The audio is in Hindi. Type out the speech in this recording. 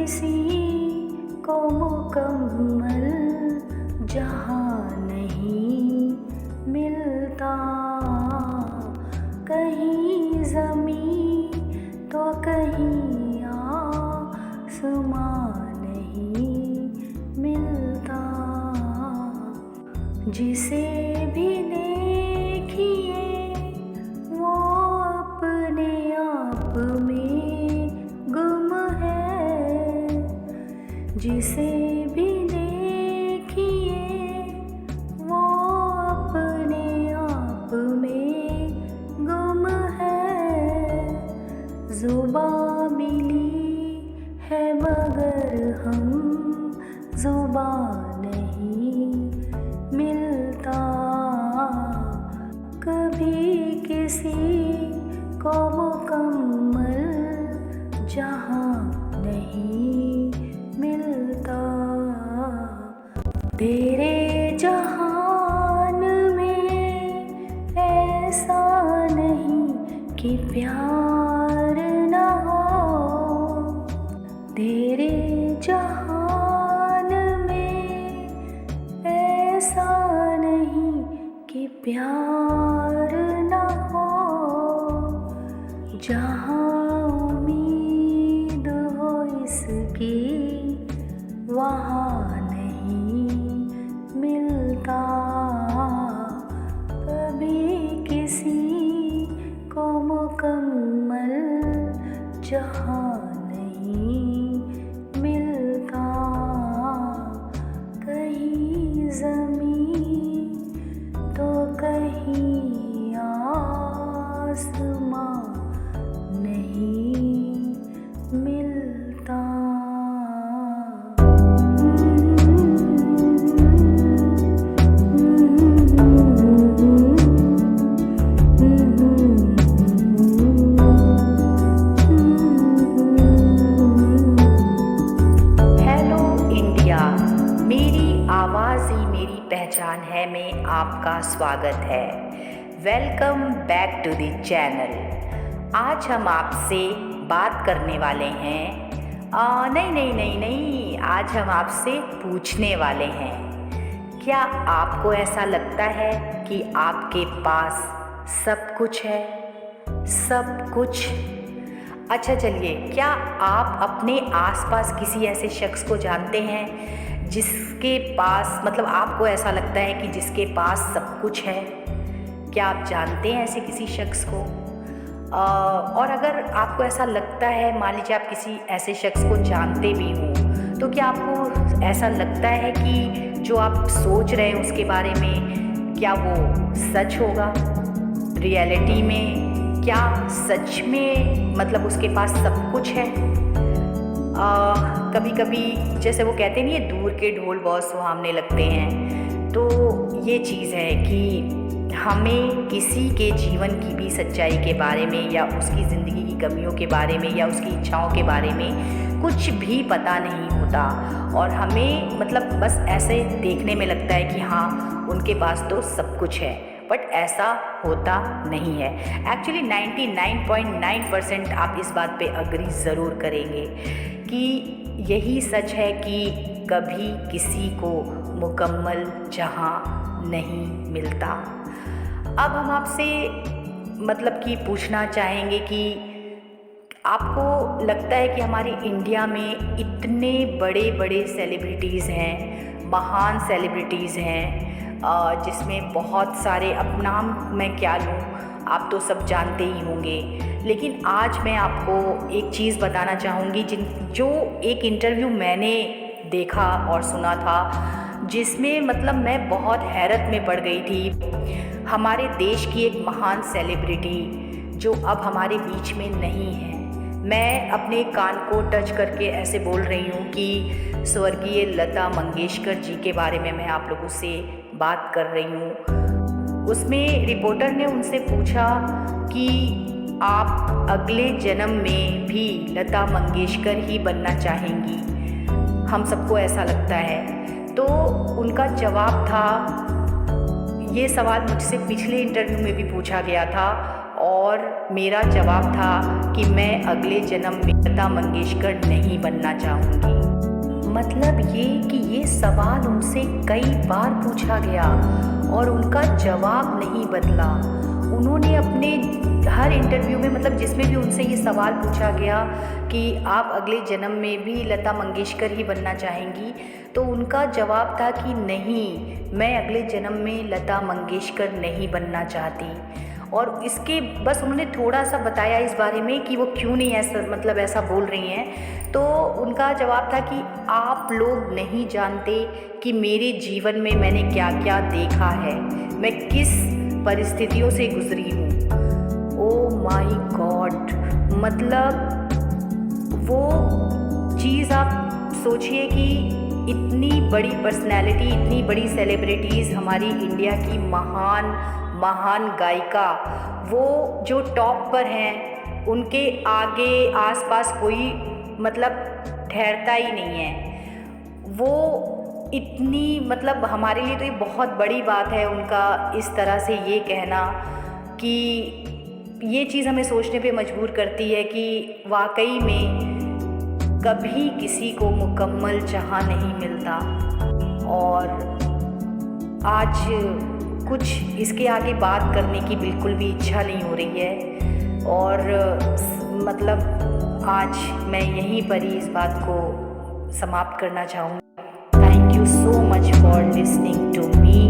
किसी को मुकम्मल जहाँ नहीं मिलता। कहीं ज़मीं तो कहीं आसमां नहीं मिलता। जिसे भी देखिए वो अपने आप में गुम है। जिसे भी देखिए वो अपने आप में गुम है। ज़ुबां मिली है मगर हम ज़ुबां नहीं मिलता। कभी किसी को मुकम्मल जहाँ नहीं मिलता। तेरे जहान में ऐसा नहीं कि प्यार न हो। तेरे जहान में ऐसा नहीं कि प्यार न हो। जहाँ उम्मीद हो इसकी वहाँ नहीं मिलता। कभी किसी को मुकम्मल जहाँ नहीं मिलता। कहीं ज़मीं तो कहीं आसमां नहीं मिलता। हेलो इंडिया, मेरी आवाज़ ही मेरी पहचान है में आपका स्वागत है। Welcome back to the channel. आज हम आपसे बात करने वाले हैं नहीं, आज हम आपसे पूछने वाले हैं। क्या आपको ऐसा लगता है कि आपके पास सब कुछ है? सब कुछ? अच्छा चलिए, क्या आप अपने आसपास किसी ऐसे शख्स को जानते हैं जिसके पास मतलब आपको ऐसा लगता है कि जिसके पास सब कुछ है? क्या आप जानते हैं ऐसे किसी शख्स को? और अगर आपको ऐसा लगता है, मान लीजिए आप किसी ऐसे शख्स को जानते भी हो, तो क्या आपको ऐसा लगता है कि जो आप सोच रहे हैं उसके बारे में क्या वो सच होगा? रियलिटी में क्या सच में मतलब उसके पास सब कुछ है? कभी कभी जैसे वो कहते नहीं है, दूर के ढोल बहुत सुहावने लगते हैं। तो ये चीज़ है कि हमें किसी के जीवन की भी सच्चाई के बारे में या उसकी ज़िंदगी की कमियों के बारे में या उसकी इच्छाओं के बारे में कुछ भी पता नहीं होता। और हमें मतलब बस ऐसे देखने में लगता है कि हाँ उनके पास तो सब कुछ है, बट ऐसा होता नहीं है। एक्चुअली 99.9% आप इस बात पे अग्री ज़रूर करेंगे कि यही सच है कि कभी किसी को मुकम्मल जहाँ नहीं मिलता। अब हम आपसे मतलब कि पूछना चाहेंगे कि आपको लगता है कि हमारे इंडिया में इतने बड़े बड़े सेलिब्रिटीज़ हैं, महान सेलिब्रिटीज़ हैं, जिसमें बहुत सारे, अब नाम मैं क्या लूँ, आप तो सब जानते ही होंगे। लेकिन आज मैं आपको एक चीज़ बताना चाहूँगी जो एक इंटरव्यू मैंने देखा और सुना था, जिसमें मतलब मैं बहुत हैरत में पड़ गई थी। हमारे देश की एक महान सेलिब्रिटी जो अब हमारे बीच में नहीं है, मैं अपने कान को टच करके ऐसे बोल रही हूँ कि स्वर्गीय लता मंगेशकर जी के बारे में मैं आप लोगों से बात कर रही हूँ। उसमें रिपोर्टर ने उनसे पूछा कि आप अगले जन्म में भी लता मंगेशकर ही बनना चाहेंगी? हम सबको ऐसा लगता है। तो उनका जवाब था, ये सवाल मुझसे पिछले इंटरव्यू में भी पूछा गया था और मेरा जवाब था कि मैं अगले जन्म में लता मंगेशकर नहीं बनना चाहूँगी। मतलब ये कि ये सवाल उनसे कई बार पूछा गया और उनका जवाब नहीं बदला। उन्होंने अपने हर इंटरव्यू में, मतलब जिसमें भी उनसे ये सवाल पूछा गया कि आप अगले जन्म में भी लता मंगेशकर ही बनना चाहेंगी, तो उनका जवाब था कि नहीं, मैं अगले जन्म में लता मंगेशकर नहीं बनना चाहती। और इसके बस उन्होंने थोड़ा सा बताया इस बारे में कि वो क्यों नहीं ऐसा बोल रही हैं। तो उनका जवाब था कि आप लोग नहीं जानते कि मेरे जीवन में मैंने क्या क्या देखा है, मैं किस परिस्थितियों से गुजरी हूँ। ओह माय गॉड, मतलब वो चीज़ आप सोचिए कि इतनी बड़ी पर्सनैलिटी, इतनी बड़ी सेलिब्रिटीज़, हमारी इंडिया की महान गायिका, वो जो टॉप पर हैं, उनके आगे आसपास कोई मतलब ठहरता ही नहीं है। वो इतनी, मतलब हमारे लिए तो ये बहुत बड़ी बात है उनका इस तरह से ये कहना, कि ये चीज़ हमें सोचने पे मजबूर करती है कि वाकई में कभी किसी को मुकम्मल जहां नहीं मिलता। और आज कुछ इसके आगे बात करने की बिल्कुल भी इच्छा नहीं हो रही है, और मतलब आज मैं यहीं पर ही इस बात को समाप्त करना चाहूँगी। Thank you so much for listening to me.